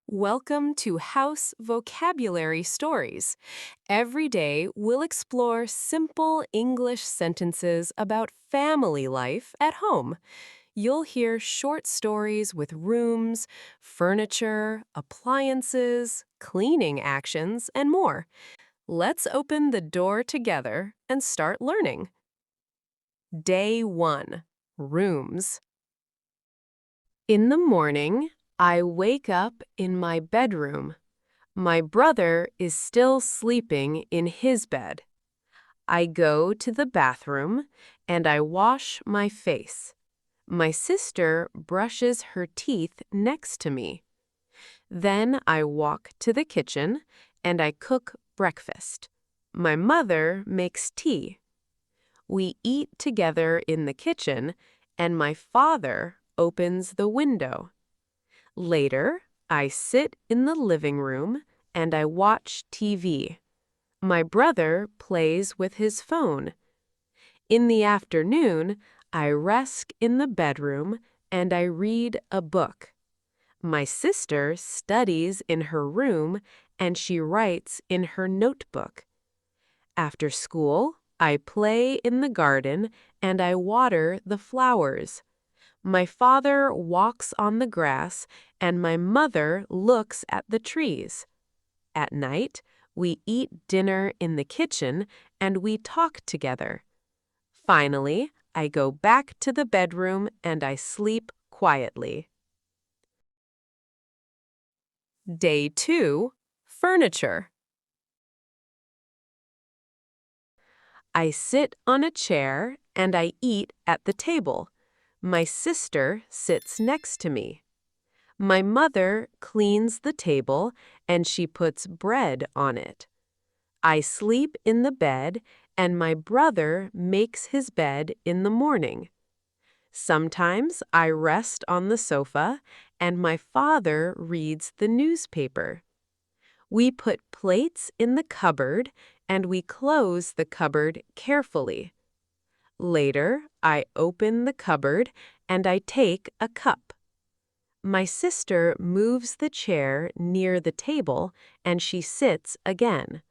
Welcome to House Vocabulary Stories. Every day, we'll explore simple English sentences about family life at home. You'll hear short stories with rooms, furniture, appliances, cleaning actions, and more. Let's open the door together and start learning. Day 1. Rooms. In the morning, I wake up in my bedroom. My brother is still sleeping in his bed. I go to the bathroom and I wash my face. My sister brushes her teeth next to me. Then I walk to the kitchen and I cook breakfast. My mother makes tea. We eat together in the kitchen and my father opens the window. Later, I sit in the living room and I watch TV. My brother plays with his phone. In the afternoon, I rest in the bedroom and I read a book. My sister studies in her room and she writes in her notebook. After school, I play in the garden and I water the flowers. My father walks on the grass and my mother looks at the trees. At night, we eat dinner in the kitchen and we talk together. Finally, I go back to the bedroom and I sleep quietly. Day 2. Furniture. I sit on a chair and I eat at the table. My sister sits next to me. My mother cleans the table and she puts bread on it. I sleep in the bed and my brother makes his bed in the morning. Sometimes I rest on the sofa and my father reads the newspaper. We put plates in the cupboard and we close the cupboard carefully. Later, I open the cupboard and I take a cup. My sister moves the chair near the table and she sits again.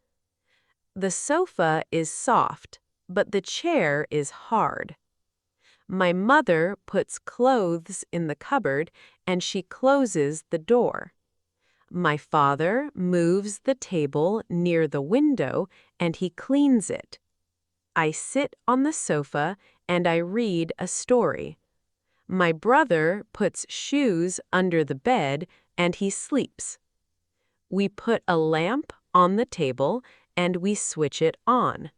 The sofa is soft, but the chair is hard. My mother puts clothes in the cupboard and she closes the door. My father moves the table near the window and he cleans it. I sit on the sofa and I read a story. My brother puts shoes under the bed and he sleeps. We put a lamp on the table and we switch it on.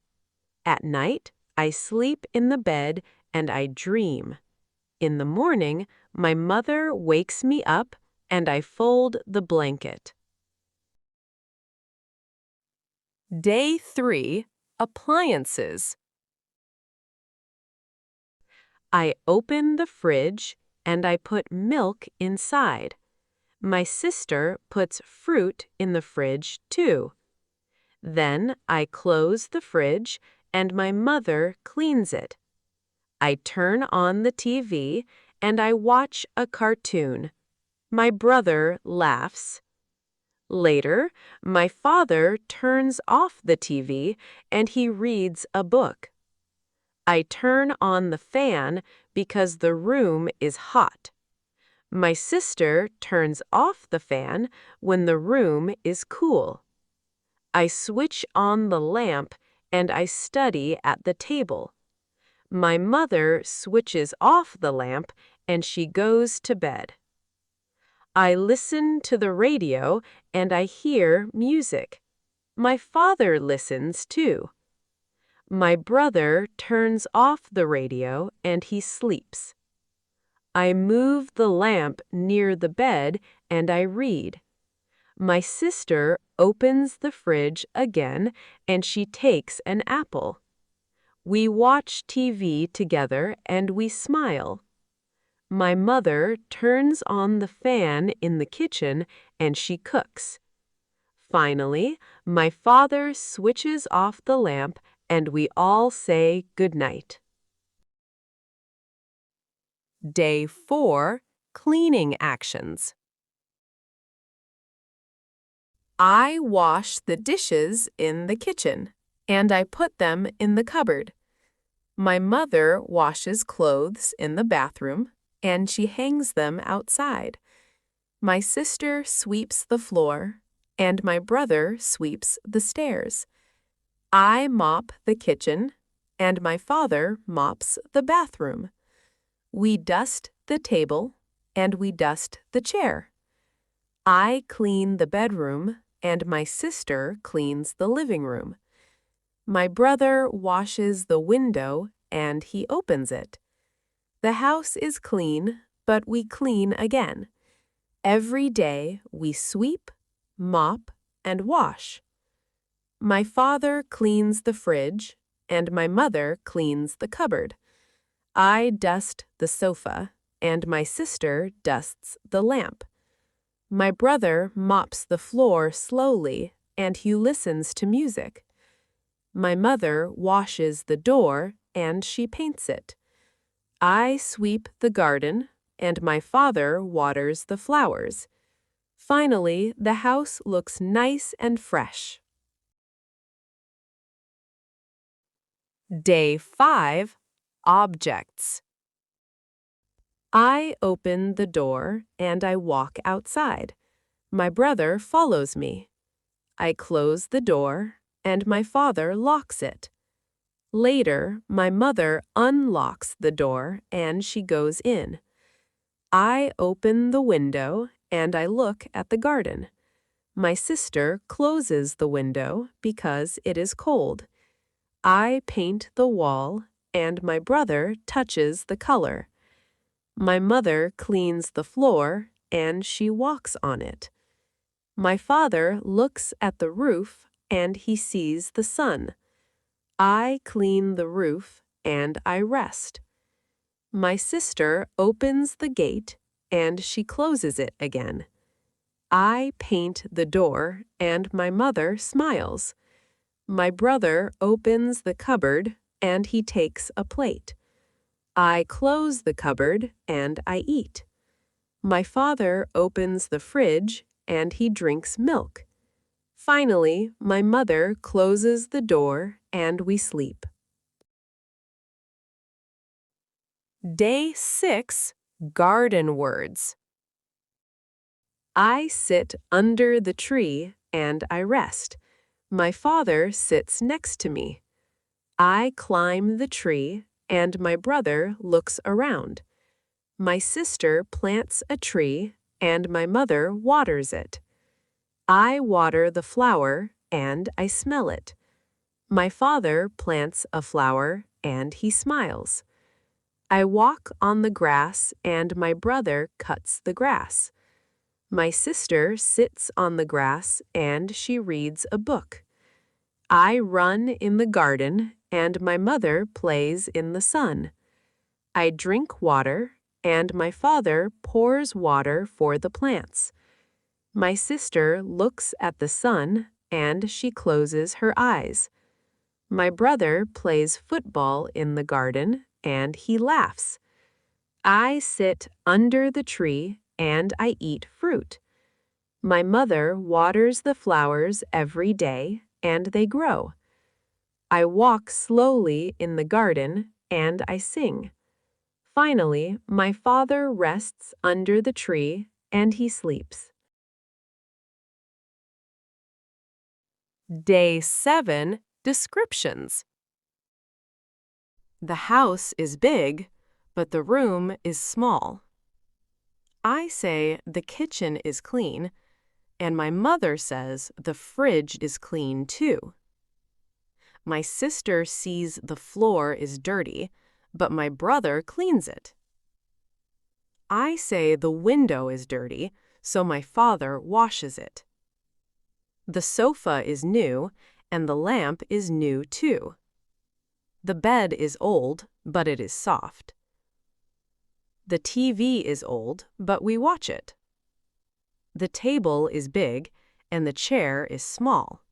At night, I sleep in the bed and I dream. In the morning, my mother wakes me up and I fold the blanket. Day 3. Appliances. I open the fridge and I put milk inside. My sister puts fruit in the fridge too. Then I close the fridge and my mother cleans it. I turn on the TV and I watch a cartoon. My brother laughs. Later, my father turns off the TV and he reads a book. I turn on the fan because the room is hot. My sister turns off the fan when the room is cool. I switch on the lamp and I study at the table. My mother switches off the lamp and she goes to bed. I listen to the radio and I hear music. My father listens too. My brother turns off the radio and he sleeps. I move the lamp near the bed and I read. My sister opens the fridge again and she takes an apple. We watch TV together and we smile. My mother turns on the fan in the kitchen and she cooks. Finally, my father switches off the lamp and we all say goodnight. Day 4. Cleaning actions. I wash the dishes in the kitchen, and I put them in the cupboard. My mother washes clothes in the bathroom, and she hangs them outside. My sister sweeps the floor, and my brother sweeps the stairs. I mop the kitchen, and my father mops the bathroom. We dust the table, and we dust the chair. I clean the bedroom, and my sister cleans the living room. My brother washes the window, and he opens it. The house is clean, but we clean again. Every day we sweep, mop, and wash. My father cleans the fridge, and my mother cleans the cupboard. I dust the sofa, and my sister dusts the lamp. My brother mops the floor slowly, and he listens to music. My mother washes the door, and she paints it. I sweep the garden, and my father waters the flowers. Finally, the house looks nice and fresh. Day 5. Objects. I open the door and I walk outside. My brother follows me. I close the door and my father locks it. Later, my mother unlocks the door and she goes in. I open the window and I look at the garden. My sister closes the window because it is cold. I paint the wall and my brother touches the color. My mother cleans the floor and she walks on it. My father looks at the roof and he sees the sun. I clean the roof and I rest. My sister opens the gate and she closes it again. I paint the door and my mother smiles. My brother opens the cupboard and he takes a plate. I close the cupboard and I eat. My father opens the fridge and he drinks milk. Finally, my mother closes the door and we sleep. Day 6. Garden words. I sit under the tree and I rest. My father sits next to me. I climb the tree and my brother looks around. My sister plants a tree and my mother waters it. I water the flower and I smell it. My father plants a flower and he smiles. I walk on the grass and my brother cuts the grass. My sister sits on the grass and she reads a book. I run in the garden and my mother plays in the sun. I drink water and my father pours water for the plants. My sister looks at the sun and she closes her eyes. My brother plays football in the garden and he laughs. I sit under the tree and I eat fruit. My mother waters the flowers every day and they grow. I walk slowly in the garden and I sing. Finally, my father rests under the tree and he sleeps. Day 7. Descriptions. The house is big, but the room is small. I say the kitchen is clean, and my mother says the fridge is clean too. My sister sees the floor is dirty, but my brother cleans it. I say the window is dirty, so my father washes it. The sofa is new, and the lamp is new too. The bed is old, but it is soft. The TV is old, but we watch it. The table is big, and the chair is small.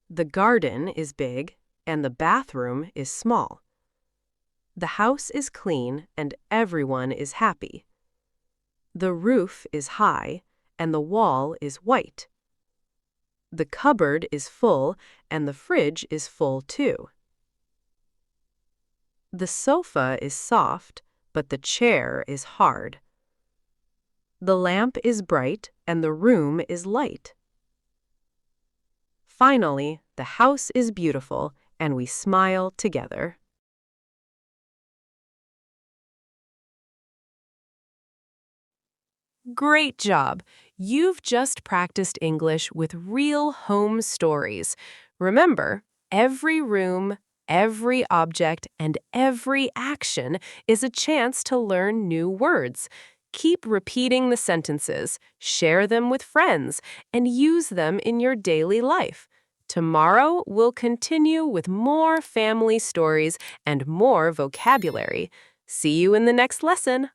The garden is big, and the bathroom is small. The house is clean, and everyone is happy. The roof is high, and the wall is white. The cupboard is full and the fridge is full too. The sofa is soft, but the chair is hard. The lamp is bright and the room is light. Finally, the house is beautiful and we smile together. Great job! You've just practiced English with real home stories. Remember, every room, every object, and every action is a chance to learn new words. Keep repeating the sentences, share them with friends, and use them in your daily life. Tomorrow, we'll continue with more family stories and more vocabulary. See you in the next lesson.